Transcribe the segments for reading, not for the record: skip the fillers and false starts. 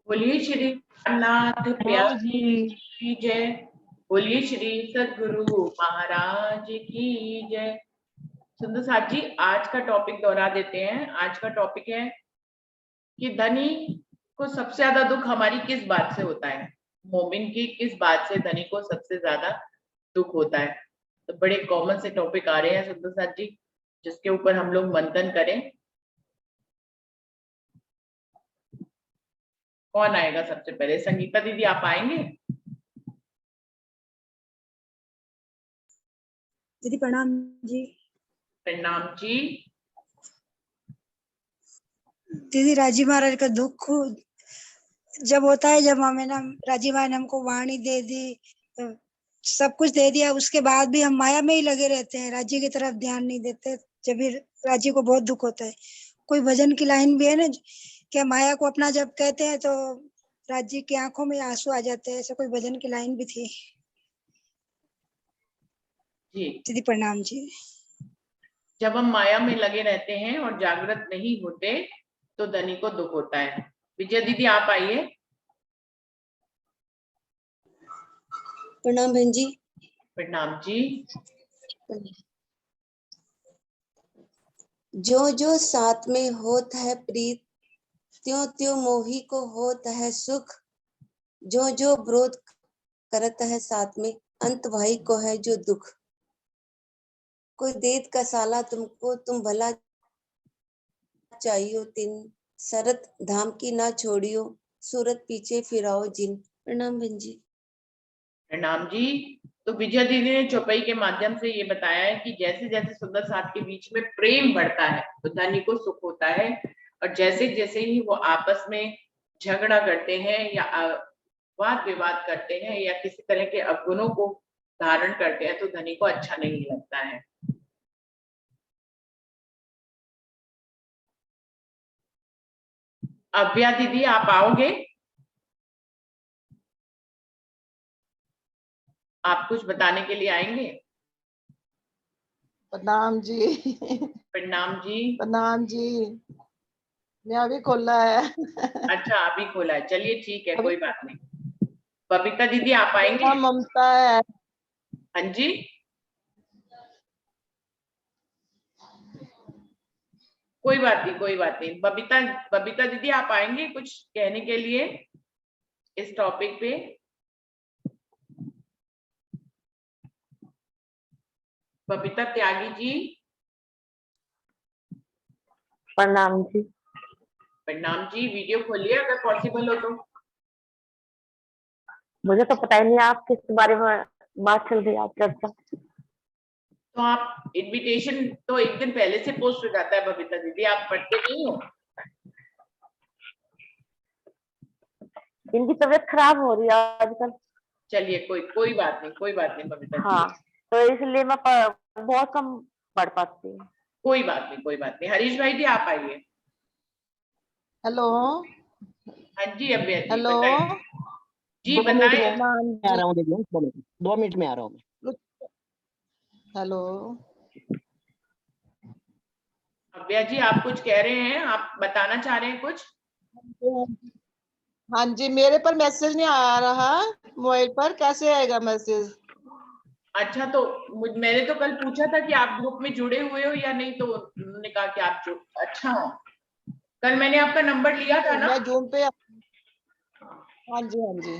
बोलिए श्री नाथ हाँ जी। की जय। बोलिए श्री सद्गुरु महाराज की जय। सुंदर साथ जी, आज का टॉपिक दोहरा देते हैं। आज का टॉपिक है कि धनी को सबसे ज्यादा दुख हमारी किस बात से होता है। मोमिन की किस बात से धनी को सबसे ज्यादा दुख होता है। तो बड़े कॉमन से टॉपिक आ रहे हैं सुंदर साथ जी, जिसके ऊपर हम लोग मंथन करें। कौन आएगा सबसे पहले? संगीता दीदी आप आएंगे? दीदी प्रणाम जी। प्रणाम जी। दीदी राजी महाराज का दुख जब होता है, जब हमें ना राजी महाराज ने हमको वाणी दे दी, सब कुछ दे दिया, उसके बाद भी हम माया में ही लगे रहते हैं, राजी की तरफ ध्यान नहीं देते। जब भी राजी को बहुत दुख होता है। कोई भजन की लाइन भी है ना, क्या माया को अपना जब कहते हैं तो राजी की आंखों में आंसू आ जाते हैं। ऐसा कोई भजन की लाइन भी थी जी। दीदी प्रणाम जी। जब हम माया में लगे रहते हैं और जागृत नहीं होते तो धनी को दुख होता है। विजय दीदी आप आइए। प्रणाम बहन जी। प्रणाम जी। जो जो साथ में होत है प्रीत, त्यों त्यों मोही को होत है सुख। जो जो विरोध करत है साथ में, अंत भाई को है जो दुख। कोई देत का साला तुमको, तुम भला चाहियो तिन। सरत धाम की ना छोड़ियो, सूरत पीछे फिराओ जिन। प्रणाम बहन जी। प्रणाम जी। तो विजय दीदी ने चौपाई के माध्यम से ये बताया है कि जैसे जैसे सुंदर साथ के बीच में प्रेम बढ़ता है तो धनी को सुख होता है, और जैसे जैसे ही वो आपस में झगड़ा करते हैं या वाद विवाद करते हैं या किसी तरह के अवगुणों को धारण करते हैं तो धनी को अच्छा नहीं लगता है। अव्या दीदी आप आओगे? आप कुछ बताने के लिए आएंगे? प्रणाम जी। प्रणाम जी। प्रणाम जी। मैं अभी खोला है। अच्छा, अभी खोला है, चलिए ठीक है, कोई बात नहीं। बबीता दीदी आप आएंगे? नाम ममता है। हाँ जी। कोई बात नहीं, कोई बात नहीं। बबीता बबीता दीदी आप आएंगे कुछ कहने के लिए इस टॉपिक पे? बबीता त्यागी जी। प्रणाम जी। प्रणाम जी। वीडियो खोलिए अगर पॉसिबल हो तो। मुझे तो पता ही नहीं आप किस बारे में बात चल रही है, आप चर्चा। तो आप इनविटेशन तो एक दिन पहले से पोस्ट हो जाता है बबीता दीदी, आप पढ़ते नहीं हो? इनकी तबीयत खराब हो रही है आजकल। चलिए कोई बात नहीं, कोई बात नहीं बबीता हाँ, दीदी। तो इसलिए मैं बहुत कम पढ़ पाती हूँ। कोई बात नहीं, कोई बात नहीं। हरीश भाई जी आप आइए। हेलो। हाँ जी अभ्या जी हेलो। बताइए। जी 2 मिनट बताएं। में आ रहा हूँ, देखिए 2 मिनट में आ रहा हूँ मैं। हेलो। अभ्या जी आप कुछ कह रहे हैं, आप बताना चाह रहे हैं कुछ? हाँ जी, मेरे पर मैसेज नहीं आ रहा मोबाइल पर, कैसे आएगा मैसेज? अच्छा, तो मैंने तो कल पूछा था कि आप ग्रुप में जुड़े हुए हो या नहीं, तो उन्होंने कहा कि आप अच्छा हो। कल मैंने आपका नंबर लिया था ना? मैं जूम पे। हाँ जी, हाँ जी।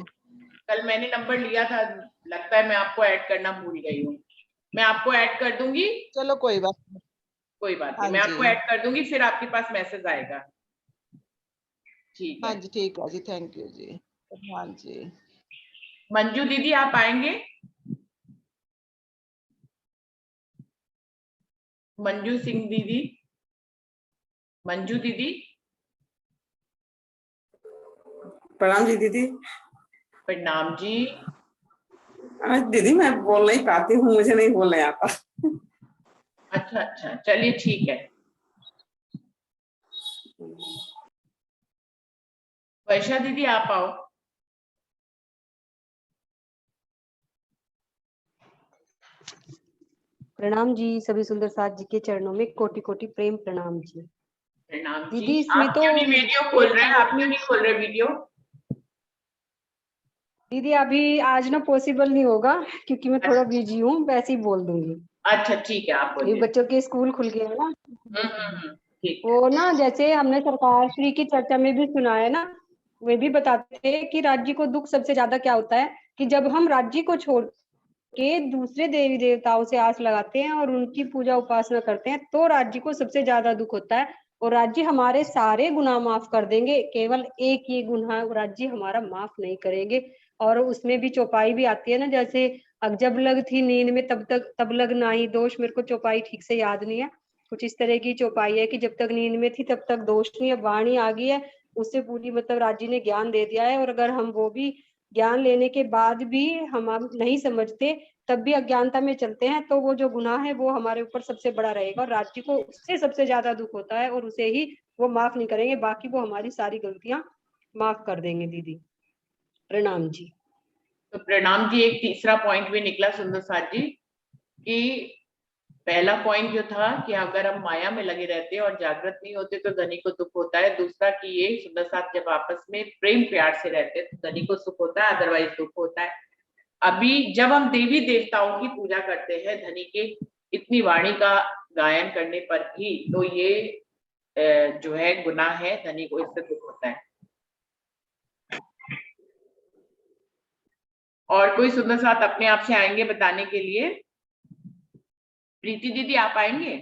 कल मैंने नंबर लिया था, लगता है मैं आपको ऐड करना भूल गई हूँ। मैं आपको ऐड कर दूंगी। चलो कोई बात नहीं। कोई बात नहीं, हाँ मैं जी। आपको ऐड कर दूंगी, फिर आपके पास मैसेज आएगा। ठीक हाँ है। जी, ठीक है जी, थैंक यू जी। हाँ जी। मंजू दीदी आप आएंगे? मंजू सिंह दीदी। मंजू दीदी। प्रणाम जी दीदी। प्रणाम जी। दीदी मैं बोल नहीं पाती हूँ, मुझे नहीं बोलने आता। अच्छा अच्छा, चलिए ठीक है। वर्षा दीदी आप आओ। प्रणाम जी। सभी सुंदर साथ जी के चरणों में कोटि कोटि प्रेम प्रणाम जी। प्रणाम जी। दीदी इसमें आप तो क्यों नहीं वीडियो खोल रहे हैं? आप क्यों नहीं खोल रहे वीडियो? दीदी अभी आज ना पॉसिबल नहीं होगा क्योंकि मैं थोड़ा बिजी हूँ, वैसे ही बोल दूंगी। अच्छा ठीक है, आप ये बोलिए। बच्चों के स्कूल खुल गए हैं ना, ठीक है। वो ना जैसे हमने सरकार श्री की चर्चा में भी सुना है ना, वे भी बताते थे कि राज्य को दुख सबसे ज्यादा क्या होता है कि जब हम राज्य को छोड़ के दूसरे देवी देवताओं से आस लगाते हैं और उनकी पूजा उपासना करते हैं तो राज्य को सबसे ज्यादा दुख होता है। और राज्य हमारे सारे गुनाह माफ कर देंगे, केवल एक ये गुनाह राज्य हमारा माफ नहीं करेंगे। और उसमें भी चौपाई भी आती है ना, जैसे जब लग थी नींद में तब लग नाही दोष, मेरे को चौपाई ठीक से याद नहीं है, कुछ इस तरह की चौपाई है कि जब तक नींद में थी तब तक दोष नहीं, अब वाणी आ गई है, उससे पूरी मतलब राज्य ने ज्ञान दे दिया है। और अगर हम वो भी ज्ञान लेने के बाद भी हम नहीं समझते, तब भी अज्ञानता में चलते हैं, तो वो जो गुनाह है वो हमारे ऊपर सबसे बड़ा रहेगा और राज्य को उससे सबसे ज्यादा दुख होता है और उसे ही वो माफ नहीं करेंगे, बाकी वो हमारी सारी गलतियां माफ कर देंगे। दीदी प्रणाम जी। तो प्रणाम जी, एक तीसरा पॉइंट भी निकला सुंदर साथ जी कि पहला पॉइंट जो था कि अगर हम माया में लगे रहते और जागृत नहीं होते तो धनी को दुख होता है। दूसरा कि ये सुंदर साथ जब आपस में प्रेम प्यार से रहते तो धनी को सुख होता है, अदरवाइज दुख होता है। अभी जब हम देवी देवताओं की पूजा करते हैं धनी के इतनी वाणी का गायन करने पर ही, तो ये जो है गुनाह है, धनी को इससे दुख होता है। और कोई सुंदर साथ अपने आप से आएंगे बताने के लिए? प्रीति दीदी आप आएंगे?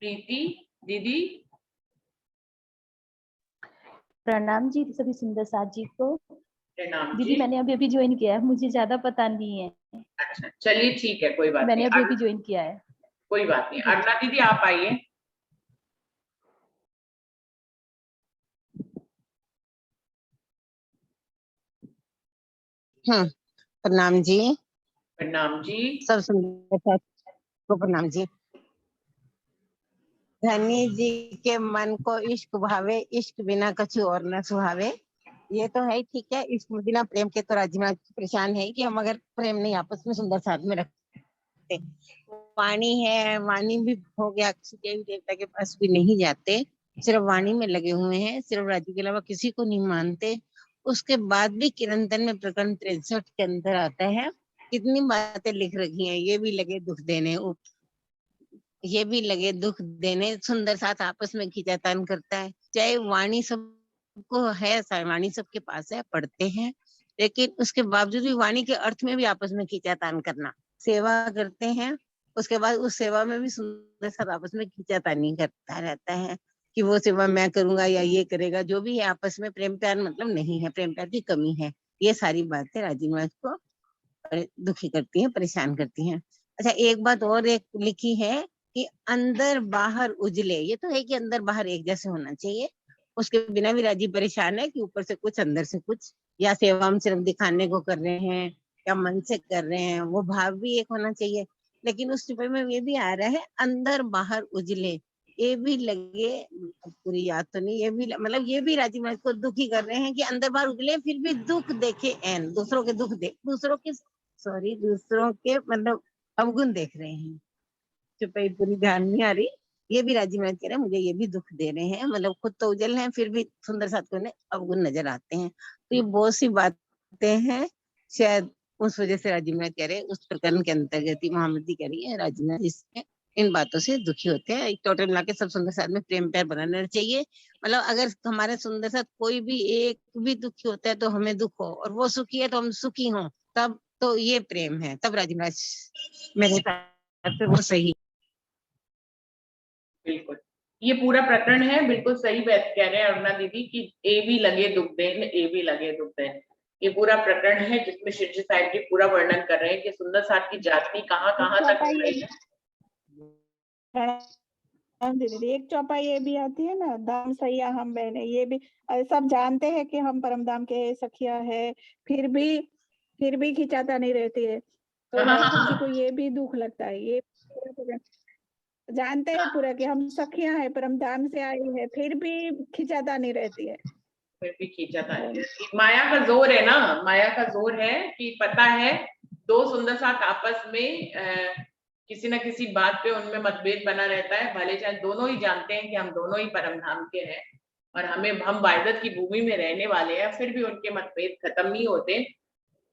प्रीति दीदी। प्रणाम जी सभी सुंदर साथ जी को। प्रणाम दीदी जी। मैंने अभी ज्वाइन किया है, मुझे ज्यादा पता नहीं है। अच्छा चलिए ठीक है, कोई बात मैंने नहीं, अभी ज्वाइन किया है। कोई बात नहीं। अरुणा दीदी आप आइए। प्रणाम जी। प्रणाम जी। सब सुंदर को प्रणाम जी। धनी जी के मन को इश्क भावे, इश्क बिना कछु और न सुहावे। ये तो है ठीक है, इश्क बिना प्रेम के तो राज्य में परेशान है कि हम अगर प्रेम नहीं आपस में सुंदर साथ में रखते। वाणी है, वाणी भी हो गया, किसी देवी देवता के पास भी नहीं जाते, सिर्फ वाणी में लगे हुए हैं, सिर्फ राज्य के अलावा किसी को नहीं मानते। उसके बाद भी किरंतन में प्रकरण 63 के अंदर आता है, कितनी बातें लिख रखी हैं, ये भी लगे दुख देने, ये भी लगे दुख देने, सुंदर साथ आपस में खींचातान करता है। चाहे वाणी सबको है, वाणी सबके पास है, पढ़ते हैं, लेकिन उसके बावजूद भी वाणी के अर्थ में भी आपस में खींचातान करना। सेवा करते हैं, उसके बाद उस सेवा में भी सुंदर साथ आपस में खींचातानी करता रहता है कि वो सेवा मैं करूंगा या ये करेगा, जो भी है आपस में प्रेम प्यार मतलब नहीं है, प्रेम प्यार की कमी है। ये सारी बातें राजीव महाराज को दुखी करती हैं, परेशान करती हैं। अच्छा एक बात और एक लिखी है कि अंदर बाहर उजले, ये तो है कि अंदर बाहर एक जैसे होना चाहिए, उसके बिना भी राजीव परेशान है कि ऊपर से कुछ अंदर से कुछ, या सेवा हम सिर्फ दिखाने को कर रहे हैं या मन से कर रहे हैं, वो भाव भी एक होना चाहिए। लेकिन उस टिप्पणी में ये भी आ रहा है अंदर बाहर उजले, ये भी लगे, पूरी याद तो नहीं, ये भी मतलब ये भी राजीव महाराज को दुखी कर रहे हैं कि अंदर बाहर उजले फिर भी दुख देखे एन, दूसरों के दुख देख, दूसरों के मतलब अवगुण देख रहे हैं। चुपाई पूरी ध्यान नहीं आ रही, ये भी राजीव महाराज कह रहे हैं मुझे ये भी दुख दे रहे हैं, मतलब खुद तो उजल हैं फिर भी सुंदर साथ को अवगुण नजर आते हैं। तो ये बहुत सी बातें हैं, शायद उस वजह से राजीव महाराज कह रहे हैं, उस प्रकरण के अंतर्गत ही महामती कह रही है राजीव महाराज इसमें इन बातों से दुखी होते हैं। एक टोटल मिला के सब सुंदर साथ में प्रेम प्यार बनाना चाहिए, मतलब अगर हमारे सुंदर साथ कोई भी एक भी दुखी होता है तो हमें दुख हो, और वो सुखी है तो हम सुखी हों, तब तो ये प्रेम है, तब राजीव महाराज मेरे हिसाब से वो सही। बिल्कुल, ये पूरा प्रकरण है, बिल्कुल सही बात कह रहे हैं अरुणा दीदी कि ए भी लगे दुख देन, ए भी लगे दुख देन। ये पूरा प्रकरण है जिसमें शिव जी साहिब जी पूरा वर्णन कर रहे हैं कि सुंदर साथ की जाति कहाँ तक हो रही है। दीदी एक चौपाई ये भी आती है ना, दाम सैया हम बहने, ये भी सब जानते हैं कि हम परमधाम के सखिया है, फिर भी खिंचाता नहीं रहती है, तो जी को ये भी दुख लगता है। ये जानते हैं पूरा कि हम सखिया है, परमधाम से आई है, फिर भी खिंचाता नहीं रहती है, फिर भी खींचाता है। माया का जोर है ना, माया का जोर है कि पता है दो सुंदर साथ आपस में किसी न किसी बात पे उनमें मतभेद बना रहता है, भले चाहे दोनों ही जानते हैं कि हम दोनों ही परम धाम के हैं और हम वायदत की भूमि में रहने वाले हैं, फिर भी उनके मतभेद खत्म नहीं होते।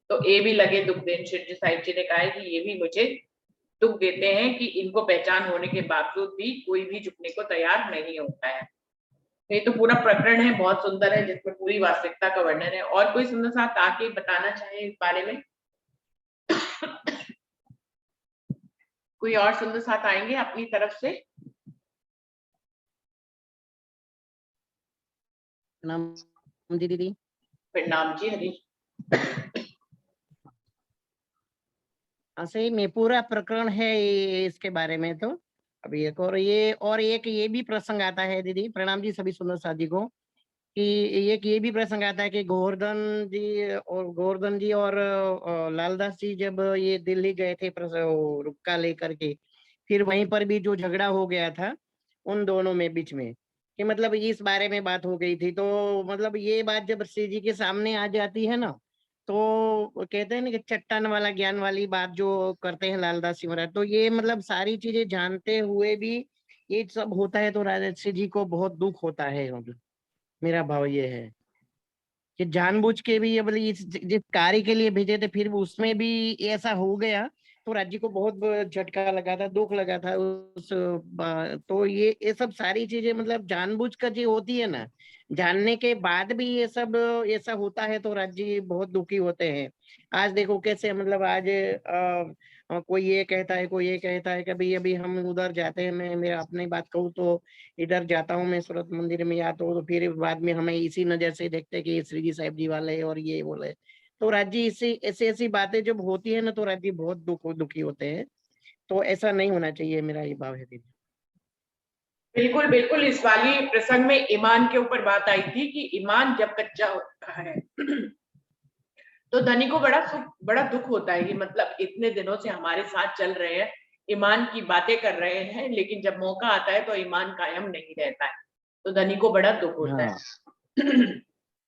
तो ये भी लगे दुख देन। शिव जी साहिब जी ने कहा है कि ये भी मुझे दुख देते हैं कि इनको पहचान होने के बावजूद भी कोई भी झुकने को तैयार नहीं होता है। ये तो पूरा प्रकरण है, बहुत सुंदर है, जिसमें पूरी वास्तविकता का वर्णन है। और कोई सुंदर साथ आके बताना चाहे इस बारे में? कोई और सुंदर साथ आएंगे अपनी तरफ से? प्रणाम दीदी। प्रणाम जी। हरी ऐसे ही में पूरा प्रकरण है इसके बारे में। तो अभी एक ये भी प्रसंग आता है दीदी, प्रणाम जी सभी सुंदर साथी को, कि ये भी प्रसंग आता है कि गोवर्धन जी और लालदास जी जब ये दिल्ली गए थे रुक्का लेकर के, फिर वहीं पर भी जो झगड़ा हो गया था उन दोनों में बीच में, कि मतलब इस बारे में बात हो गई थी। तो मतलब ये बात जब श्री जी के सामने आ जाती है ना, तो कहते हैं ना कि चट्टान वाला ज्ञान वाली बात जो करते हैं लालदास जी महाराज, तो ये मतलब सारी चीजें जानते हुए भी ये सब होता है तो राजर्षि जी को बहुत दुख होता है। मतलब मेरा भाव ये है कि जानबूझ के भी ये मतलब जिस कार्य के लिए भेजे थे फिर भी उसमें भी ऐसा हो गया, तो राज्य को बहुत झटका लगा था, दुख लगा था तो ये सब सारी चीजें मतलब जानबूझ कर जो होती है ना, जानने के बाद भी ये सब ऐसा होता है तो राज्य बहुत दुखी होते हैं। आज देखो कैसे मतलब आज कोई ये कहता है, कोई ये कहता है, कभी अभी हम उधर जाते हैं, मैं मेरा अपनी बात कहूँ तो इधर जाता हूँ मैं सूरत मंदिर में या तो फिर बाद में हमें इसी नजर से देखते हैं कि ये श्री जी साहिब जी वाले और ये बोले, तो राज्य इसी ऐसी बातें जब होती है ना तो राज्य बहुत दुखी होते हैं। तो ऐसा नहीं होना चाहिए, मेरा ये भाव है दीदी। बिल्कुल बिल्कुल। इस वाली प्रसंग में ईमान के ऊपर बात आई थी कि ईमान जब कच्चा होता है तो धनी को बड़ा दुख होता है कि मतलब इतने दिनों से हमारे साथ चल रहे हैं, ईमान की बातें कर रहे हैं, लेकिन जब मौका आता है तो ईमान कायम नहीं रहता है, तो धनी को बड़ा दुख होता है।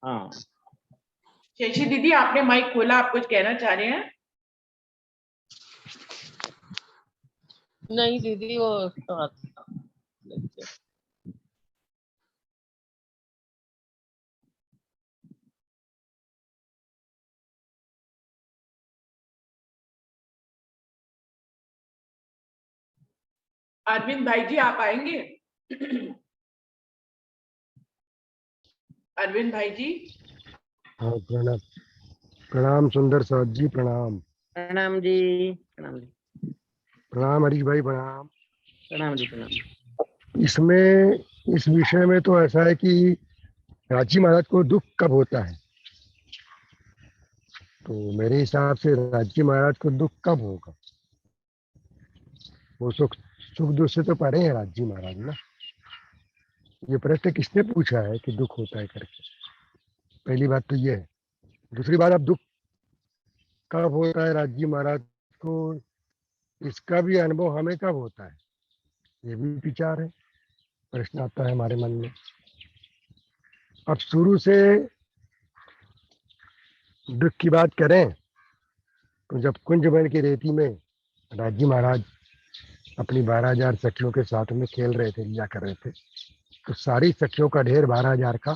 हाँ। शशि दीदी आपने माइक खोला, आप कुछ कहना चाह रहे हैं? नहीं दीदी, वो अरविंद भाई जी आप आएंगे? अरविंद भाई जी। हाँ प्रणाम। प्रणाम सुंदर साथ जी, प्रणाम। प्रणाम जी। प्रणाम जी। प्रणाम हरीश भाई, प्रणाम। प्रणाम जी। प्रणाम। इसमें इस विषय में तो ऐसा है कि राजी महाराज को दुख कब होता है, तो मेरे हिसाब से राजी महाराज को दुख कब होगा? वो सुख दुख से तो परे हैं राजी महाराज ना। ये प्रश्न किसने पूछा है कि दुख होता है करके? पहली बात तो ये है। दूसरी बात, अब दुख कब होता है राजी महाराज को, इसका भी अनुभव हमें कब होता है, ये भी विचार है, प्रश्न आता है हमारे मन में। अब शुरू से दुख की बात करें तो जब कुंजवन की रेती में राजी महाराज अपनी 12,000 सखियों के साथ में खेल रहे थे, लिया कर रहे थे, तो सारी सखियों का ढेर 12,000 का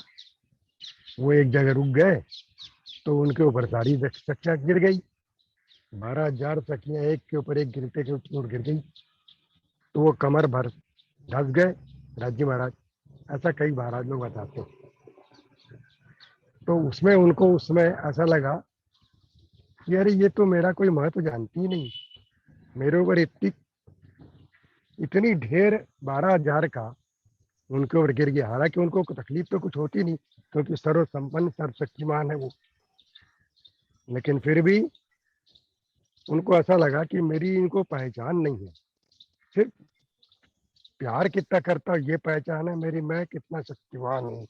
वो एक जगह रुक गए, तो उनके ऊपर सारी सखियां गिर गई। 12,000 सखियां एक के ऊपर एक गिरते के ऊपर गिर गई, तो वो कमर भर धस गए राजी महाराज। ऐसा कई महाराज लोग बताते हैं। तो उसमें उनको उसमें ऐसा लगा कि अरे ये तो मेरा कोई महत्व जानती ही नहीं, मेरे ऊपर इतनी ढेर 12,000 का उनके ऊपर गिर गया। हालांकि उनको तकलीफ तो कुछ होती नहीं, क्योंकि सर्व संपन्न सर्वशक्तिमान है वो, लेकिन फिर भी उनको ऐसा लगा कि मेरी इनको पहचान नहीं है। सिर्फ प्यार कितना करता हूँ ये पहचान है मेरी, मैं कितना शक्तिवान हूँ,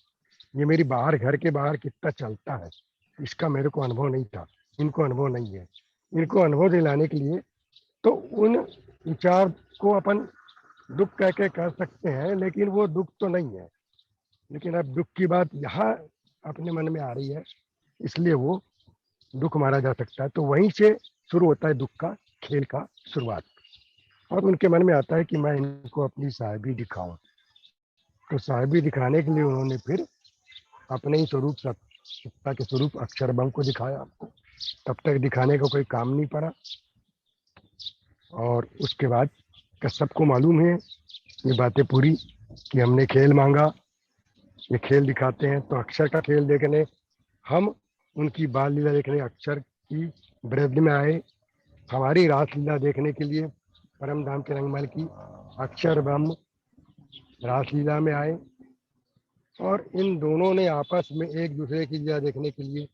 ये मेरी बाहर घर के बाहर कितना चलता है, इसका मेरे को अनुभव नहीं था, इनको अनुभव नहीं है। इनको अनुभव दिलाने के लिए तो उन विचार को अपन दुख कह के कर सकते हैं, लेकिन वो दुख तो नहीं है। लेकिन अब दुख की बात यहाँ अपने मन में आ रही है, इसलिए वो दुख मारा जा सकता है। तो वहीं से शुरू होता है दुख का खेल का शुरुआत। और उनके मन में आता है कि मैं इनको अपनी साहिबी दिखाऊं। तो साहिबी दिखाने के लिए उन्होंने फिर अपने ही स्वरूप सत्ता के स्वरूप अक्षर ब्रह्म को दिखाया हमको। तब तक दिखाने का कोई काम नहीं पड़ा। और उसके बाद का सबको मालूम है ये बातें पूरी कि हमने खेल मांगा, ये खेल दिखाते हैं। तो अक्षर का खेल देखने हम उनकी बाल लीला देखने अक्षर की ब्रज में आए। हमारी रास लीला देखने के लिए परम धाम के रंगमहल की अक्षर ब्रह्म रास लीला में आए। और इन दोनों ने आपस में एक दूसरे की लीला देखने के लिए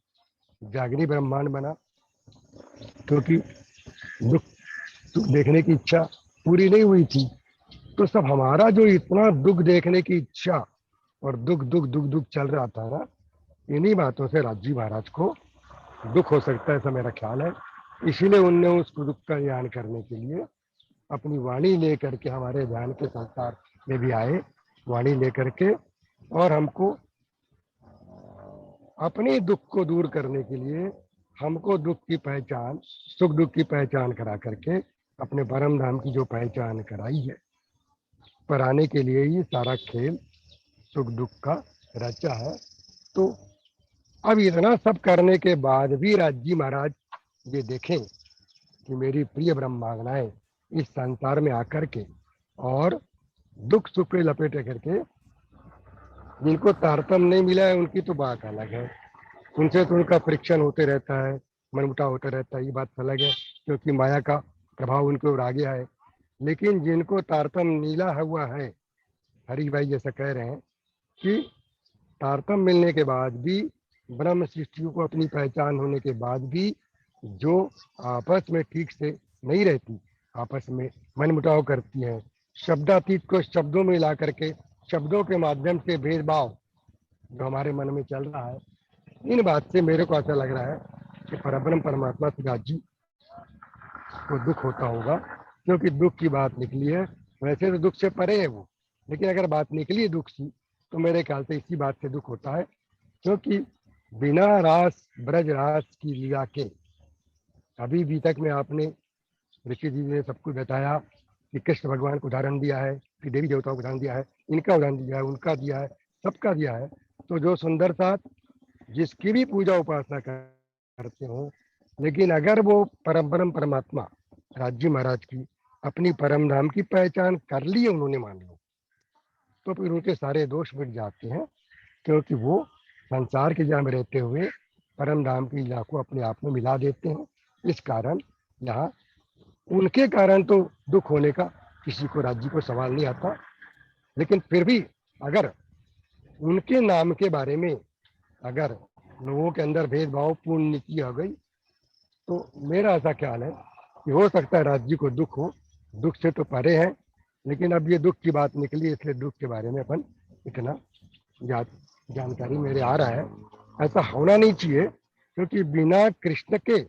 जागरी ब्रह्मांड बना, क्योंकि दुख देखने की इच्छा पूरी नहीं हुई थी। तो सब हमारा जो इतना दुख देखने की इच्छा और दुख दुख दुख दुख चल रहा था ना, इन्हीं बातों से राजी महाराज को दुख हो सकता है, ऐसा मेरा ख्याल है। इसीलिए उनने उस दुख का ध्यान करने के लिए अपनी वाणी लेकर के हमारे ध्यान के संसार में भी आए, वाणी लेकर के, और हमको अपने दुख को दूर करने के लिए हमको दुख की पहचान, सुख दुख की पहचान करा करके अपने परम धाम की जो पहचान कराई है, कराने के लिए ही सारा खेल सुख दुख का रचा है। तो अब इतना सब करने के बाद भी राजी महाराज ये देखें कि मेरी प्रिय ब्रह्मांगनाएं इस संसार में आकर के और दुख सुख के लपेटे करके, जिनको तारतम्य नहीं मिला है उनकी तो बात अलग है, उनसे तो उनका फ्रिक्शन होते रहता है, मनमुटाव होता रहता है, ये बात अलग है, क्योंकि माया का प्रभाव उनके ऊपर आ गया है। लेकिन जिनको तारतम्य मिला हुआ है, हरी भाई जैसा कह रहे हैं कि तारतम्य मिलने के बाद भी, ब्रह्म सृष्टि को अपनी पहचान होने के बाद भी जो आपस में ठीक से नहीं रहती, आपस में मनमुटाव करती है, शब्दातीत को शब्दों में ला करके शब्दों के माध्यम से भेदभाव जो हमारे मन में चल रहा है, इन बात से मेरे को ऐसा लग रहा है कि परब्रह्म परमात्मा शिवराज जी को दुख होता होगा, क्योंकि दुख की बात निकली है। वैसे तो दुख से परे है वो, लेकिन अगर बात निकली दुख की तो मेरे ख्याल से इसी बात से दुख होता है, क्योंकि बिना रास ब्रज रास की लीला के अभी भी तक में आपने ऋषि जी ने सब कुछ बताया कि कृष्ण भगवान को उदाहरण दिया है, कि देवी देवताओं को उदाहरण दिया है, इनका उदाहरण दिया है, उनका दिया है, सबका दिया है। तो जो सुंदर साथ जिसकी भी पूजा उपासना करते हो, लेकिन अगर वो परम परमात्मा राजी महाराज की अपनी परम धाम की पहचान कर ली है उन्होंने, मान लो, तो फिर उनके सारे दोष मिट जाते हैं, क्योंकि वो संसार के जहाँ में रहते हुए परम धाम की लीला को अपने आप में मिला देते हैं। इस कारण यहाँ उनके कारण तो दुख होने का किसी को राज्य को सवाल नहीं आता, लेकिन फिर भी अगर उनके नाम के बारे में अगर लोगों के अंदर भेदभाव पूर्ण नीति आ गई, तो मेरा ऐसा ख्याल है कि हो सकता है राज्य को दुख हो। दुख से तो परे है, लेकिन अब ये दुख की बात निकली, इसलिए दुख के बारे में अपन इतना जानकारी मेरे आ रहा है। ऐसा होना नहीं चाहिए, क्योंकि बिना कृष्ण के,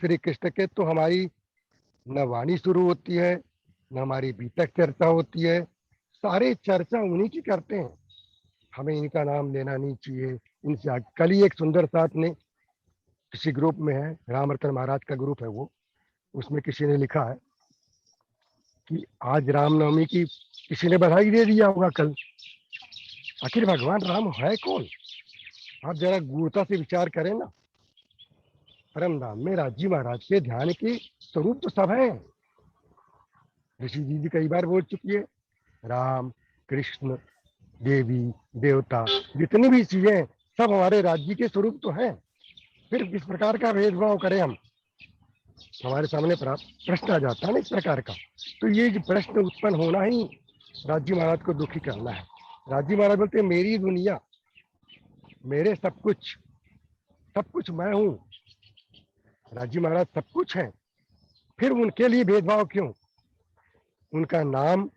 श्री कृष्ण के, तो हमारी न वाणी शुरू होती है, न हमारी बीतक चर्चा होती है। सारे चर्चा उन्हीं की करते हैं, हमें इनका नाम लेना नहीं चाहिए, इनसे। कल ही एक सुंदर साथ ने किसी ग्रुप में है, राम रतन महाराज का ग्रुप है वो, उसमें किसी ने लिखा है कि आज रामनवमी की किसी ने बधाई दे दिया होगा कल। आखिर भगवान राम है कौन? आप जरा गूढ़ता से विचार करें ना। परम धाम में राजी महाराज के ध्यान के स्वरूप तो सब है। ऋषि जी कई बार बोल चुकी है, राम कृष्ण देवी देवता जितनी भी चीजें सब हमारे राज्य के स्वरूप तो हैं। फिर किस प्रकार का भेदभाव करें हम? हमारे सामने प्रश्न आ जाता है ना इस प्रकार का। तो ये जो प्रश्न उत्पन्न होना ही राज्य महाराज को दुखी करना है। राज्य महाराज बोलते हैं, मेरी दुनिया, मेरे सब कुछ मैं हूँ। राज्य महाराज सब कुछ है, फिर उनके लिए भेदभाव क्यों? उनका नाम,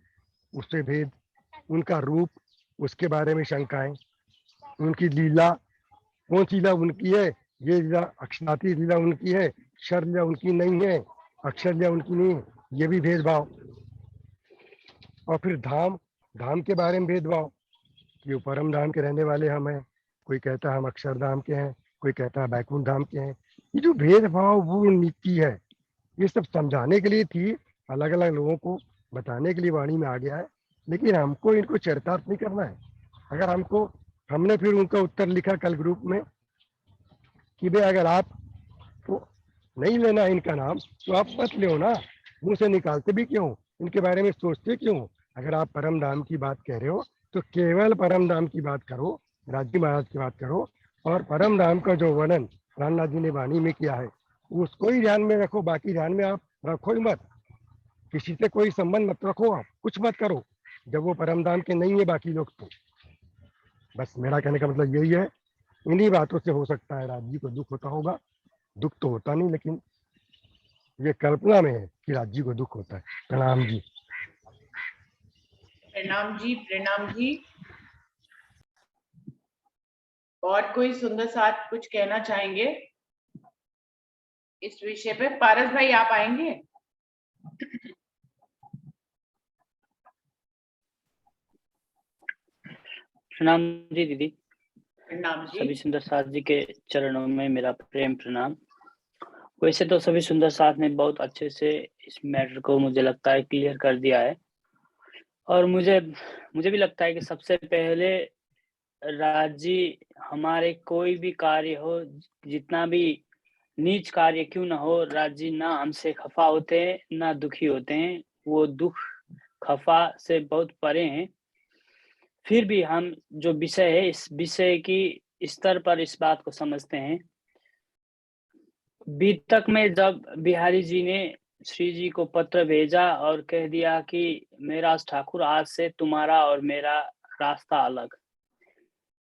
उससे भेद, उनका रूप, उसके बारे में शंकाएं, उनकी लीला, कौन सी लीला उनकी है? ये लीला अक्षराती लीला उनकी है, अक्षर लीला उनकी नहीं है, अक्षर लीला उनकी नहीं है, ये भी भेदभाव। और फिर धाम के बारे में भेदभाव कि वो परम धाम के रहने वाले हम हैं, कोई कहता है हम अक्षरधाम के हैं, कोई कहता है बैकुंठ धाम के हैं। ये जो भेदभाव वो नीति है, ये सब समझाने के लिए थी अलग अलग लोगों को बताने के लिए वाणी में आ गया है, लेकिन हमको इनको चरितार्थ नहीं करना है। अगर हमने फिर उनका उत्तर लिखा कल ग्रुप में कि भाई अगर आप तो नहीं लेना है इनका नाम तो आप मत लो ना, मुंह से निकालते भी क्यों, इनके बारे में सोचते क्यों। अगर आप परम धाम की बात कह रहे हो तो केवल परम धाम की बात करो, राजी महाराज की बात करो, और परम धाम का जो वर्णन रामनाथ जी ने वाणी में किया है उसको ही ध्यान में रखो, बाकी ध्यान में आप रखो ही मत, किसी से कोई संबंध मत रखो, आप कुछ मत करो जब वो परम धाम के नहीं है बाकी लोग। तो बस मेरा कहने का मतलब यही है, इन्हीं बातों से हो सकता है राज जी को दुख होता होगा। दुख तो होता नहीं, लेकिन ये कल्पना में है कि राज जी को दुख होता है। प्रणाम जी। प्रणाम जी, प्रणाम जी। और कोई सुंदर साथ कुछ कहना चाहेंगे इस विषय पे? पारस भाई आप आएंगे? प्रणाम जी दीदी। प्रणाम जी। सभी सुंदर साथ जी के चरणों में मेरा प्रेम प्रणाम। वैसे तो सभी सुंदर साथ ने बहुत अच्छे से इस मैटर को मुझे लगता है क्लियर कर दिया है, और मुझे भी लगता है कि सबसे पहले राज जी हमारे कोई भी कार्य हो, जितना भी नीच कार्य क्यों ना हो, राज जी ना हमसे खफा होते हैं ना दुखी होते हैं, वो दुख खफा से बहुत परे हैं। फिर भी हम जो विषय है इस विषय की स्तर पर इस बात को समझते हैं। बीतक में जब बिहारी जी ने श्री जी को पत्र भेजा और कह दिया कि मेरा ठाकुर आज से तुम्हारा और मेरा रास्ता अलग,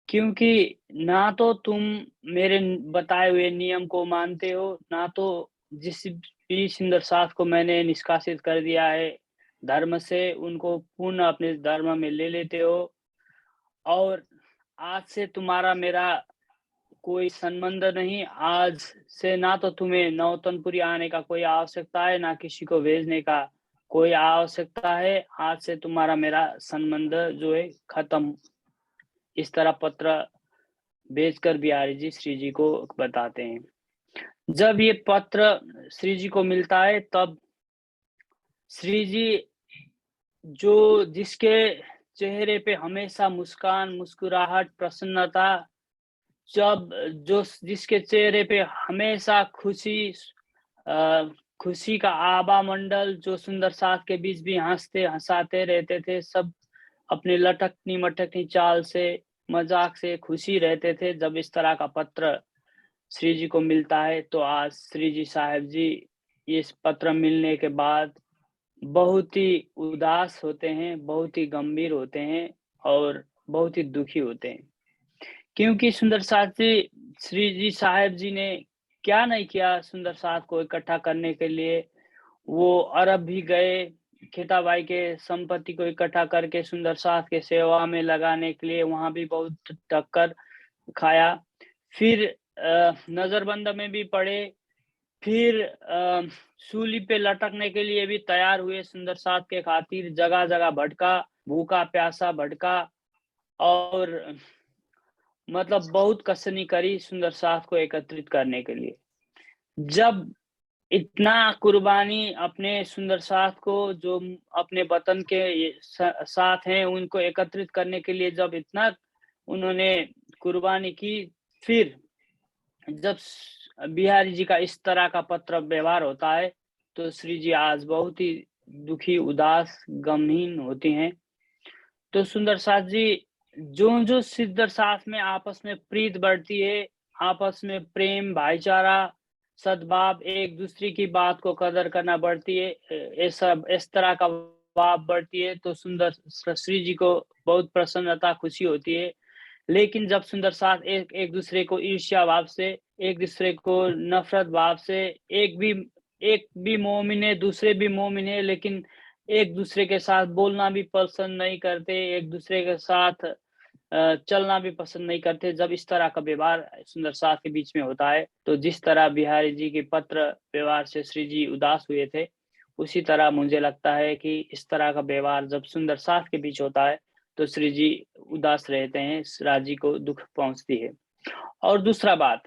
क्योंकि ना तो तुम मेरे बताए हुए नियम को मानते हो, ना तो जिस भी सुंदर साथ को मैंने निष्कासित कर दिया है धर्म से, उनको पुनः अपने धर्म में ले लेते हो, और आज से तुम्हारा मेरा कोई संबंध नहीं। आज से ना तो तुम्हें नौतनपुरी आने का कोई आवश्यकता है, ना किसी को भेजने का कोई आवश्यकता है। आज से तुम्हारा मेरा संबंध जो है खत्म। इस तरह पत्र भेजकर बिहारी जी श्री जी को बताते हैं। जब ये पत्र श्री जी को मिलता है तब श्री जी जो जिसके चेहरे पे हमेशा मुस्कान, मुस्कुराहट, प्रसन्नता, जब जो जिसके चेहरे पे हमेशा खुशी का आभा मंडल, जो सुंदर साथ के बीच भी हंसते हंसाते रहते थे, सब अपनी लटकनी मटकनी चाल से मजाक से खुशी रहते थे। जब इस तरह का पत्र श्री जी को मिलता है तो आज श्री जी साहब जी इस पत्र मिलने के बाद बहुत ही उदास होते हैं, बहुत ही गंभीर होते हैं और बहुत ही दुखी होते हैं, क्योंकि सुंदर साथ जी श्री जी साहब जी ने क्या नहीं किया सुंदर साथ को इकट्ठा करने के लिए। वो अरब भी गए, खेताबाई के संपत्ति को इकट्ठा करके सुंदर साथ के सेवा में लगाने के लिए वहां भी बहुत टक्कर खाया। फिर नजरबंद में भी पड़े, फिर सूली पे लटकने के लिए भी तैयार हुए सुंदर साथ के खातिर। जगह जगह भटका, भूखा प्यासा भटका, और मतलब बहुत कसनी करी सुंदर साथ को एकत्रित करने के लिए। जब इतना कुर्बानी अपने सुंदर साथ को, जो अपने वतन के साथ हैं, उनको एकत्रित करने के लिए जब इतना उन्होंने कुर्बानी की, फिर जब बिहारी जी का इस तरह का पत्र व्यवहार होता है तो श्री जी आज बहुत ही दुखी, उदास, गमहीन होती हैं। तो सुंदर साथ जी जो सुंदर साथ में आपस में प्रीत बढ़ती है, आपस में प्रेम, भाईचारा, सद्भाव, एक दूसरे की बात को कदर करना बढ़ती है, इस तरह का भाव बढ़ती है, तो सुंदर श्री जी को बहुत प्रसन्नता, खुशी होती है। लेकिन जब सुंदर साथ एक दूसरे को ईर्ष्या भाव से, एक दूसरे को नफरत भाव से, एक भी मोमिन है, दूसरे भी मोमिन है, लेकिन एक दूसरे के साथ बोलना भी पसंद नहीं करते, एक दूसरे के साथ चलना भी पसंद नहीं करते, जब इस तरह का व्यवहार सुंदर साथ के बीच में होता है, तो जिस तरह बिहारी जी के पत्र व्यवहार से श्री जी उदास हुए थे, उसी तरह मुझे लगता है कि इस तरह का व्यवहार जब सुंदर साथ के बीच होता है तो श्री जी उदास रहते हैं, राजी को दुख पहुंचती है। और दूसरा बात,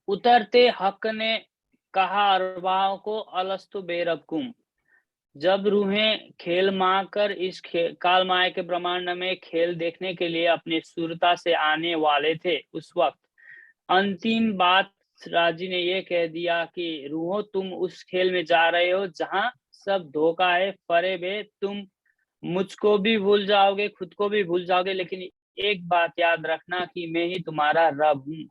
उतरते हक ने कहा अरबाओं को अलस्तु बेरबकुम, जब रूहें खेल माकर इस काल माया के ब्रह्मांड में खेल देखने के लिए अपनी सुरता से आने वाले थे, उस वक्त अंतिम बात राजी ने ये कह दिया कि रूहों, तुम उस खेल में जा रहे हो जहां सब धोखा है, फरेब है। तुम मुझको भी भूल जाओगे, खुद को भी भूल जाओगे, लेकिन एक बात याद रखना कि मैं ही तुम्हारा रब हूँ।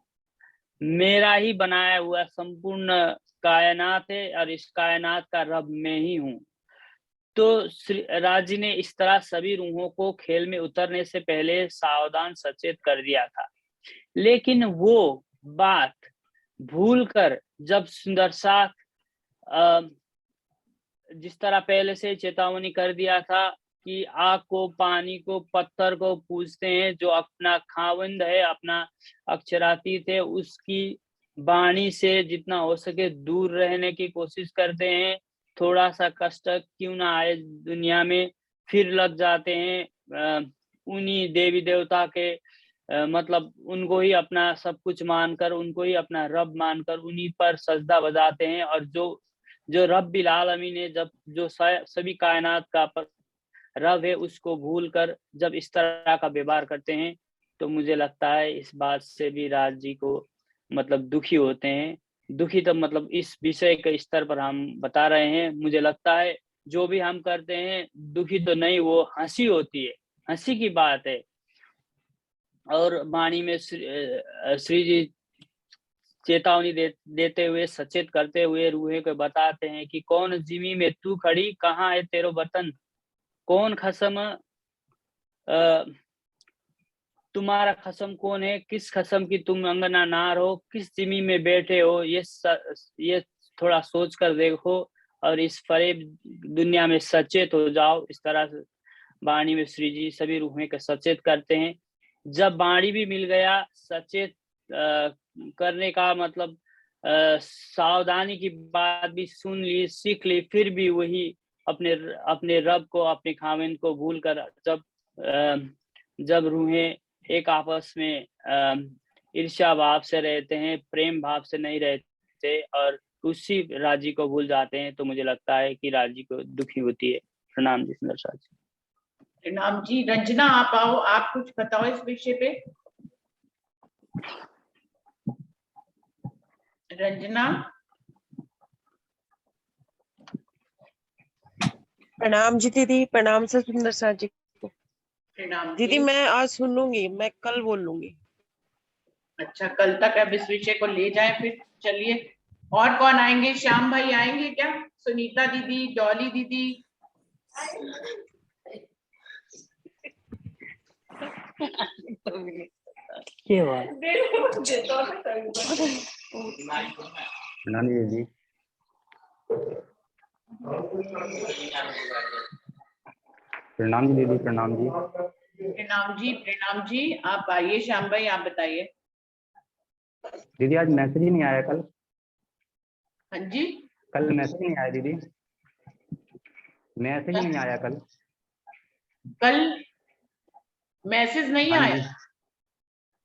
मेरा ही बनाया हुआ संपूर्ण कायनात है और इस कायनात का रब मैं ही हूँ। तो राजी ने इस तरह सभी रूहों को खेल में उतरने से पहले सावधान सचेत कर दिया था। लेकिन वो बात भूलकर जब सुंदर साथ जिस तरह पहले से चेतावनी कर दिया था कि आग को, पानी को, पत्थर को पूजते हैं, जो अपना खावंद है, अपना अक्षरातीत है, उसकी वाणी से जितना हो सके दूर रहने की कोशिश करते हैं। थोड़ा सा कष्ट क्यों ना आए दुनिया में, फिर लग जाते हैं उन्हीं देवी देवता के मतलब उनको ही अपना सब कुछ मानकर, उनको ही अपना रब मानकर उन्हीं पर सजदा बजाते हैं। और जो रब्बिल आलमीन है, जब जो सभी कायनात का रब है, उसको भूलकर जब इस तरह का व्यवहार करते हैं, तो मुझे लगता है इस बात से भी राज जी को मतलब दुखी होते हैं। दुखी तो मतलब इस विषय के स्तर पर हम बता रहे हैं। मुझे लगता है जो भी हम करते हैं, दुखी तो नहीं, वो हंसी होती है, हंसी की बात है। और वाणी में श्री जी चेतावनी देते हुए, सचेत करते हुए रूहे को बताते हैं कि कौन जिमी में तू खड़ी, कहाँ है तेरो वतन, कौन खसम तुम्हारा खसम कौन है, किस खसम की तुम अंगना नार हो, किस जिमी में बैठे हो, ये थोड़ा सोच कर देखो और इस फरेब दुनिया में सचेत हो जाओ। इस तरह से वाणी में श्री जी सभी रूहें को सचेत करते हैं। जब वाणी भी मिल गया, सचेत करने का मतलब सावधानी की बात भी सुन ली, सीख ली, फिर भी वही अपने रब को, अपने खाविंद को भूल कर जब रूहें एक आपस में ईर्ष्या भाव से रहते हैं, प्रेम भाव से नहीं रहते और उसी राजी को भूल जाते हैं, तो मुझे लगता है कि राजी को दुखी होती है। प्रणाम जी सुंदर साथ जी। प्रणाम जी। रंजना आप आओ, आप कुछ बताओ इस विषय पे। रंजना। प्रणाम जी दीदी, प्रणाम से सुंदर साथ जी को। प्रणाम दीदी जी। मैं आज सुन लूंगी, मैं कल बोल लूंगी। अच्छा, कल तक अब इस विषय को ले जाए फिर। चलिए, और कौन आएंगे? श्याम भाई आएंगे क्या? सुनीता दीदी, डॉली दीदी। नानी जी प्रणाम जी दीदी, प्रणाम जी। प्रणाम जी, प्रणाम जी। आप आइए श्याम भाई, आप बताइए। दीदी आज मैसेज ही नहीं आया कल। हाँ जी, कल मैसेज नहीं आया दीदी, मैसेज नहीं आया कल। कल मैसेज नहीं आया?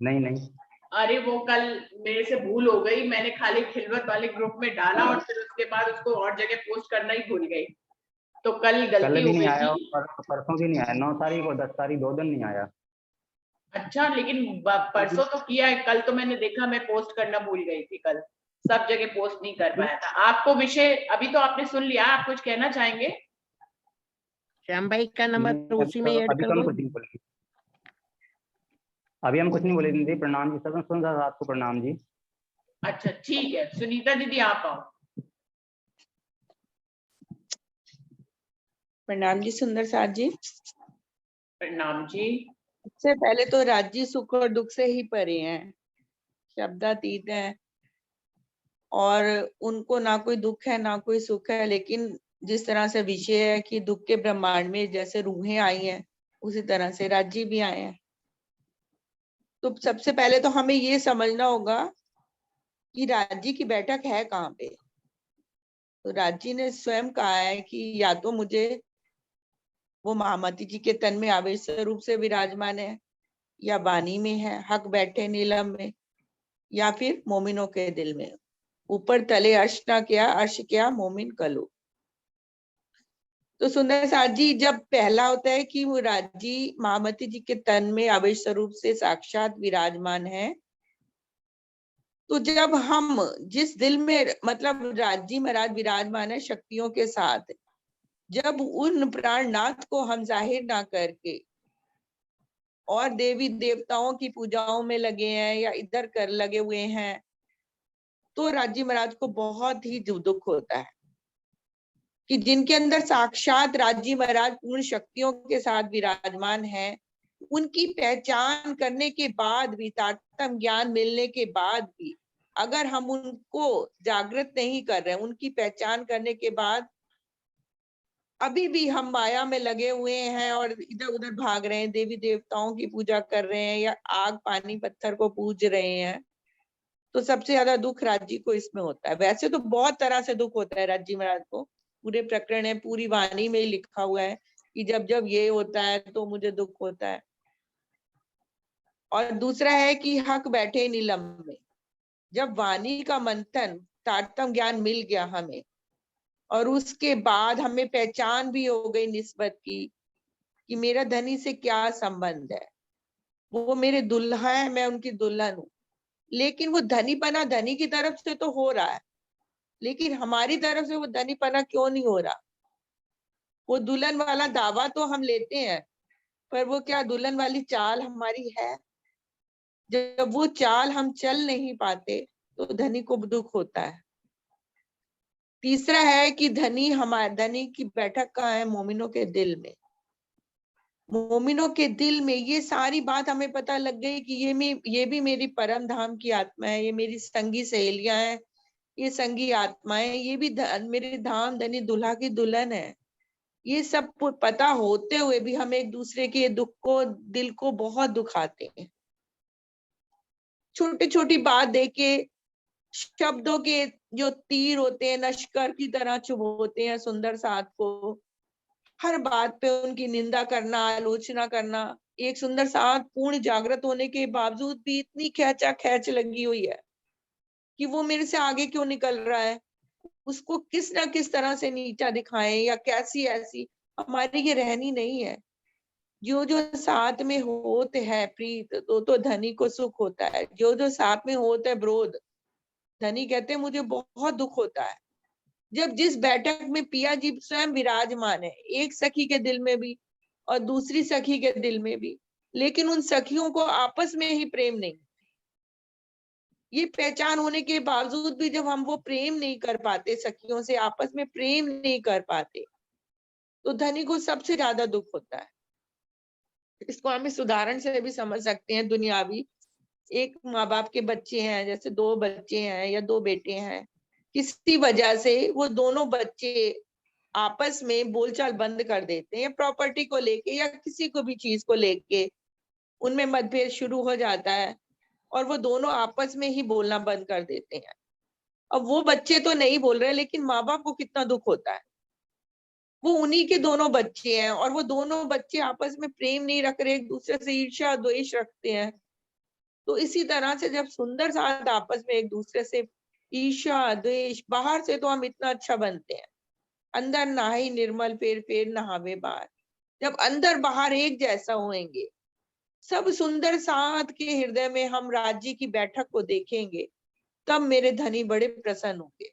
नहीं नहीं। अरे वो कल मेरे से भूल हो गई, मैंने खाली खिलवत वाले ग्रुप में डाला और फिर उसके बाद उसको और जगह पोस्ट करना ही भूल गई, तो कल गलती हो भी नहीं गई आया, थी। परसों भी नहीं आया, 9 तारीख और 10 तारीख 2 दिन नहीं आया। अच्छा, लेकिन परसों तो किया है, कल तो मैंने देखा, मैं पोस्ट करना भूल गई थी, कल सब जगह पोस्ट नहीं कर पाया था। आपको विषय अभी तो आपने सुन लिया, आप कुछ कहना चाहेंगे? श्याम भाई का नंबर उसी में ऐड कर दो। अभी हम कुछ नहीं बोले दीदी। प्रणाम जी सब सुन रहा आपको। प्रणाम जी। अच्छा ठीक है, सुनीता दीदी आप आओ। प्रणाम जी सुंदर साथ जी। प्रणाम जी। सबसे पहले तो राज्य सुख और दुख से ही परे हैं, शब्दातीत है और उनको ना कोई दुख है ना कोई सुख है। लेकिन जिस तरह से विषय है कि दुख के ब्रह्मांड में जैसे रूहें आई हैं, उसी तरह से राज्य भी आए हैं। तो सबसे पहले तो हमें ये समझना होगा कि राज्य की बैठक है कहाँ पे। तो राज्य ने स्वयं कहा है कि या तो मुझे वो महामती जी के तन में आवेश रूप से विराजमान है, या वाणी में है, हक बैठे नीलम में, या फिर मोमिनों के दिल में। ऊपर तले अर्श ना किया, अर्श क्या मोमिन कलो। तो सुंदर साथ जी, जब पहला होता है कि वो राज्य महामती जी के तन में अवश्य स्वरूप से साक्षात विराजमान है, तो जब हम जिस दिल में मतलब राज्य महाराज विराजमान है शक्तियों के साथ, जब उन प्राणनाथ को हम जाहिर ना करके और देवी देवताओं की पूजाओं में लगे हैं या इधर कर लगे हुए हैं, तो राज्य महाराज को बहुत ही दुख होता है कि जिनके अंदर साक्षात राज्य महाराज पूर्ण शक्तियों के साथ विराजमान है, उनकी पहचान करने के बाद भी, तारतम्य ज्ञान मिलने के बाद भी अगर हम उनको जागृत नहीं कर रहे, उनकी पहचान करने के बाद अभी भी हम माया में लगे हुए हैं और इधर उधर भाग रहे हैं, देवी देवताओं की पूजा कर रहे हैं या आग पानी पत्थर को पूज रहे हैं, तो सबसे ज्यादा दुख राज्य को इसमें होता है। वैसे तो बहुत तरह से दुख होता है राज्य महाराज को, पूरे प्रकरण है, पूरी वाणी में ही लिखा हुआ है कि जब जब ये होता है तो मुझे दुख होता है। और दूसरा है कि हक बैठे नीलम में, जब वाणी का मंथन तारतम्य ज्ञान मिल गया हमें और उसके बाद हमें पहचान भी हो गई निस्बत की कि मेरा धनी से क्या संबंध है, वो मेरे दुल्हा है, मैं उनकी दुल्हन हूँ, लेकिन वो धनीपना धनी की तरफ से तो हो रहा है, लेकिन हमारी तरफ से वो धनीपना क्यों नहीं हो रहा? वो दुल्हन वाला दावा तो हम लेते हैं, पर वो क्या दुल्हन वाली चाल हमारी है? जब वो चाल हम चल नहीं पाते तो धनी को दुख होता है। तीसरा है कि धनी की बैठक कहाँ है? मोमिनों के दिल में। मोमिनों के दिल में ये सारी बात हमें पता लग गई कि ये भी मेरी परम धाम की आत्मा है, ये मेरी संगी सहेलियां हैं, ये संगी आत्माएं, ये भी मेरे धाम धनी दुल्हा की दुल्हन है। ये सब पता होते हुए भी हम एक दूसरे के दुख को, दिल को बहुत दुखाते हैं। छोटी छोटी बात देके शब्दों के जो तीर होते हैं नश्कर की तरह चुभोते हैं सुंदर साथ को, हर बात पे उनकी निंदा करना, आलोचना करना। एक सुंदर साथ पूर्ण जागृत होने के बावजूद भी इतनी खैचा खैच लगी हुई है कि वो मेरे से आगे क्यों निकल रहा है, उसको किस ना किस तरह से नीचा दिखाएं या कैसी ऐसी, हमारी ये रहनी नहीं है। जो जो साथ में होते है प्रीत, तो धनी को सुख होता है। जो जो साथ में होता है विरोध, धनी कहते हैं मुझे बहुत दुख होता है। जब जिस बैठक में पिया जी स्वयं विराजमान है, एक सखी के दिल में भी और दूसरी सखी के दिल में भी, लेकिन उन सखियों को आपस में ही प्रेम नहीं। ये पहचान होने के बावजूद भी जब हम वो प्रेम नहीं कर पाते, सखियों से आपस में प्रेम नहीं कर पाते, तो धनी को सबसे ज्यादा दुख होता है। इसको हम इस उदाहरण से भी समझ सकते हैं दुनियावी। एक माँ बाप के बच्चे हैं, जैसे 2 बच्चे हैं या 2 बेटे हैं, किसी वजह से वो दोनों बच्चे आपस में बोलचाल बंद कर देते हैं, प्रॉपर्टी को लेके या किसी को भी चीज को लेके उनमें मतभेद शुरू हो जाता है और वो दोनों आपस में ही बोलना बंद कर देते हैं। अब वो बच्चे तो नहीं बोल रहे, लेकिन माँ बाप को कितना दुख होता है। वो उन्हीं के दोनों बच्चे हैं और वो दोनों बच्चे आपस में प्रेम नहीं रख रहे, एक दूसरे से ईर्ष्या द्वेष रखते हैं। तो इसी तरह से जब सुंदर साथ आपस में एक दूसरे से ईर्ष्या द्वेष, बाहर से तो हम इतना अच्छा बनते हैं, अंदर नहाई निर्मल फेर नहावे बाहर, जब अंदर बाहर एक जैसा होंगे, सब सुंदर साथ के हृदय में हम राज्य की बैठक को देखेंगे, तब मेरे धनी बड़े प्रसन्न होंगे।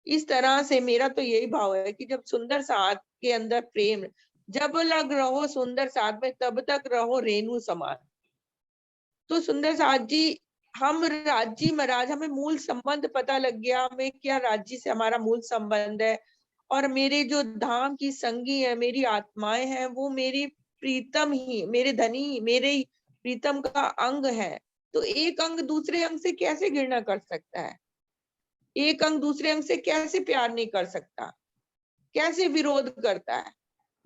इस तरह से मेरा तो यही भाव है कि जब सुंदर साथ के अंदर प्रेम, जब लग रहो सुंदर साथ में तब तक रहो रेणु समान। तो सुंदर साथ जी, हम राज्य महाराज, हमें मूल संबंध पता लग गया, हमें क्या राज्य से हमारा मूल संबंध है, और मेरे जो धाम की संगी है, मेरी आत्माएं हैं, वो मेरी प्रीतम ही, मेरे धनी मेरे प्रीतम का अंग है। तो एक अंग दूसरे अंग से कैसे घृणा कर सकता है? एक अंग दूसरे अंग से कैसे प्यार नहीं कर सकता, कैसे विरोध करता है?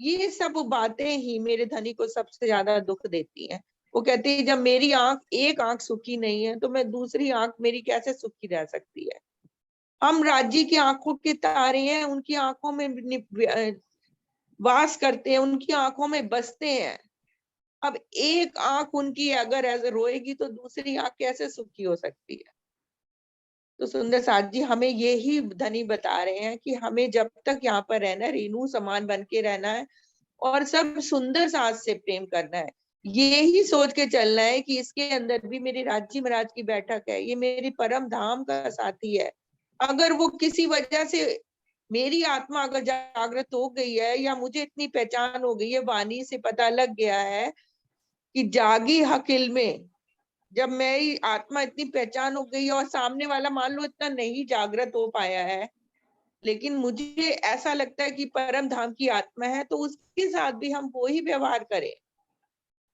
ये सब बातें ही मेरे धनी को सबसे ज्यादा दुख देती हैं। वो कहती है जब मेरी एक आंख सुखी नहीं है तो मैं दूसरी आंख मेरी कैसे सुखी रह सकती है? हम राज्य की आंखों के तारे हैं, उनकी आंखों में वास करते हैं, उनकी आंखों में बसते हैं। अब एक आंख उनकी अगर ऐसे रोएगी तो दूसरी आंख कैसे सुखी हो सकती है? तो सुंदर साथ जी हमें ये ही धनी बता रहे हैं कि हमें जब तक यहाँ पर रहना है, रेणु समान बन के रहना है और सब सुंदर साथ से प्रेम करना है। ये ही सोच के चलना है कि इसके अंदर भी मेरे राज्य महाराज की बैठक है, ये मेरी परम धाम का साथी है। अगर वो किसी वजह से मेरी आत्मा अगर जागृत हो गई है या मुझे इतनी पहचान हो गई है, वाणी से पता लग गया है कि जागी हकिल में, जब मेरी आत्मा इतनी पहचान हो गई और सामने वाला मान लो इतना नहीं जागृत हो पाया है, लेकिन मुझे ऐसा लगता है कि परम धाम की आत्मा है, तो उसके साथ भी हम वो ही व्यवहार करें।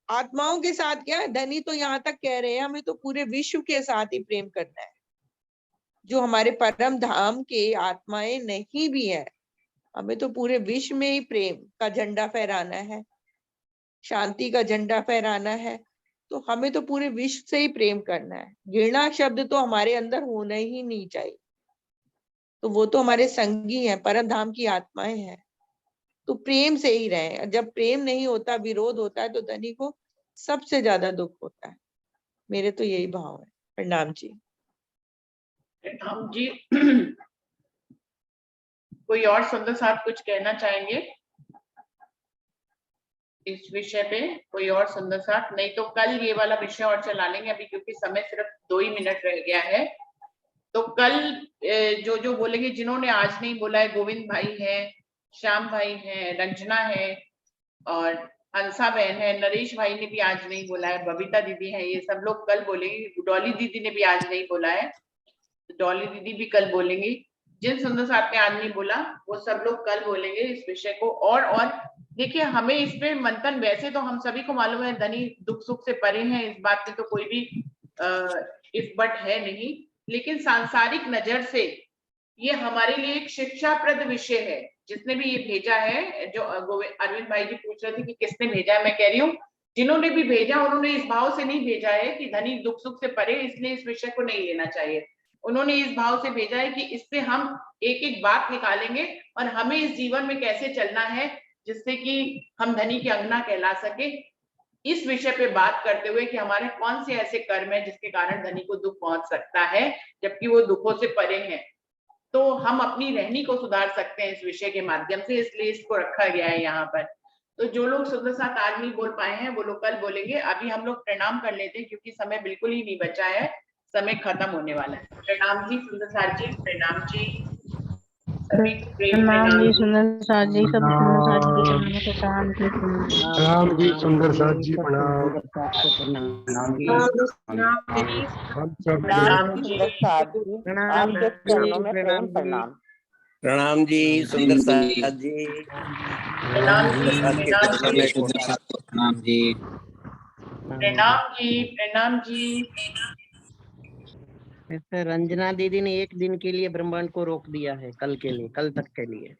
आत्माओं के साथ क्या है, धनी तो यहाँ तक कह रहे हैं हमें तो पूरे विश्व के साथ ही प्रेम करना है। जो हमारे परम धाम के आत्माएं नहीं भी है, हमें तो पूरे विश्व में ही प्रेम का झंडा फहराना है, शांति का झंडा फहराना है। तो हमें तो पूरे विश्व से ही प्रेम करना है। घृणा शब्द तो हमारे अंदर होना ही नहीं चाहिए। तो वो तो हमारे संगी हैं, परम धाम की आत्माएं हैं, तो प्रेम से ही रहे। जब प्रेम नहीं होता, विरोध होता है, तो धनी को सबसे ज्यादा दुख होता है। मेरे तो यही भाव है। प्रणाम जी। प्रणाम जी। कोई और सुंदर साथ कुछ कहना चाहेंगे इस विषय पे? कोई और सुंदर साथ? नहीं तो कल ये वाला विषय और चला लेंगे अभी, क्योंकि समय सिर्फ 2 ही मिनट रह गया है। तो कल जो जो बोलेंगे, जिन्होंने आज नहीं बोला है, गोविंद भाई है, श्याम भाई है, रंजना है और हंसा बहन है, नरेश भाई ने भी आज नहीं बोला है, बबीता दीदी है, ये सब लोग कल बोलेंगे। डॉली दीदी ने भी आज नहीं बोला है, तो डॉली दीदी भी कल बोलेंगी। जिन सुंदर साथ ने आज नहीं बोला वो सब लोग कल बोलेंगे इस विषय को। और देखिए, हमें इस पे मंथन, वैसे तो हम सभी को मालूम है धनी दुख सुख से परे हैं, इस बात में तो कोई भी इफ बट है नहीं, लेकिन सांसारिक नजर से ये हमारे लिए एक शिक्षाप्रद विषय है। जिसने भी ये भेजा है, जो अरविंद भाई जी पूछ रहे थे कि किसने भेजा है, मैं कह रही हूँ जिन्होंने भी भेजा उन्होंने इस भाव से नहीं भेजा है कि धनी दुख सुख से परे इसलिए इस विषय को नहीं लेना चाहिए। उन्होंने इस भाव से भेजा है कि इससे हम एक एक बात निकालेंगे और हमें इस जीवन में कैसे चलना है जिससे कि हम धनी की अंगना कहला सके। इस विषय पे बात करते हुए कि हमारे कौन से ऐसे कर्म है जिसके कारण धनी को दुख पहुंच सकता है, जबकि वो दुखों से परे हैं, तो हम अपनी रहनी को सुधार सकते हैं इस विषय के माध्यम से, इसलिए इसको रखा गया है यहाँ पर। तो जो लोग सुंदर साथ आज नहीं बोल पाए हैं वो लोग कल बोलेंगे। अभी हम लोग प्रणाम कर लेते हैं क्योंकि समय बिल्कुल ही नहीं बचा है, समय खत्म होने वाला है। प्रणाम जी सुंदर साथ जी, प्रणाम जी सभी, प्रणाम जी सुंदर साथ जी, सब सुंदर साथ जी के प्रणाम जी, प्रणाम जी सुंदर साथ जी, प्रणाम। हम सब आपके चरणों में प्रेम प्रणाम। प्रणाम जी सुंदर साथ जी, प्रणाम जी, प्रणाम जी, प्रणाम जी, प्रणाम जी। ऐसे रंजना दीदी ने एक दिन के लिए ब्रह्मांड को रोक दिया है, कल के लिए, कल तक के लिए,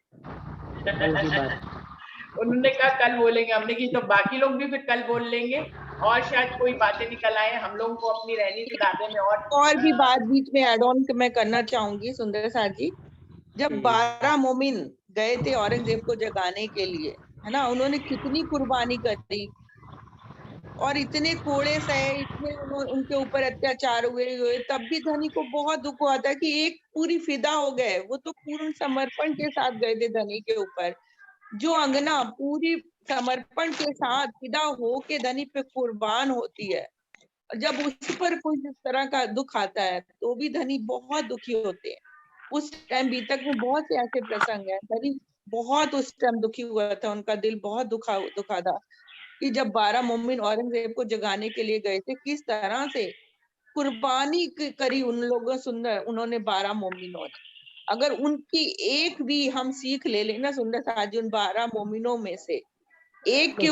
कल की बात। उन्होंने कहा कल बोलेंगे, हमने की तो बाकी लोग भी फिर कल बोल लेंगे और शायद कोई बातें निकल आए हम लोगों को अपनी रहनी सुधारने में। और भी बात बीच में एड ऑन मैं करना चाहूंगी सुंदर साथ जी। जब 12 मोमिन गए थे औरंगजेब को जगाने के लिए, है ना, उन्होंने कितनी कुर्बानी करी और इतने कोड़े सहे, इतने उनके ऊपर अत्याचार हुए, तब भी धनी को बहुत दुख हुआ था कि एक पूरी फिदा हो गए। वो तो पूर्ण समर्पण के साथ गए थे धनी के ऊपर। जो अंगना पूरी समर्पण के साथ फिदा हो के धनी पे कुर्बान होती है, जब उस पर कोई इस तरह का दुख आता है तो भी धनी बहुत दुखी होते हैं। उस टाइम बीतक में बहुत से ऐसे प्रसंग है, धनी बहुत उस टाइम दुखी हुआ था, उनका दिल बहुत दुखा था कि जब 12 मोमिन औरंगजेब को जगाने के लिए गए थे, किस तरह से कुर्बानी करी उन लोगों सुंदर, उन्होंने 12 मोमिनों ने। अगर उनकी एक भी हम सीख ले लेना सुंदर साथ जी, उन 12 मोमिनों में से एक के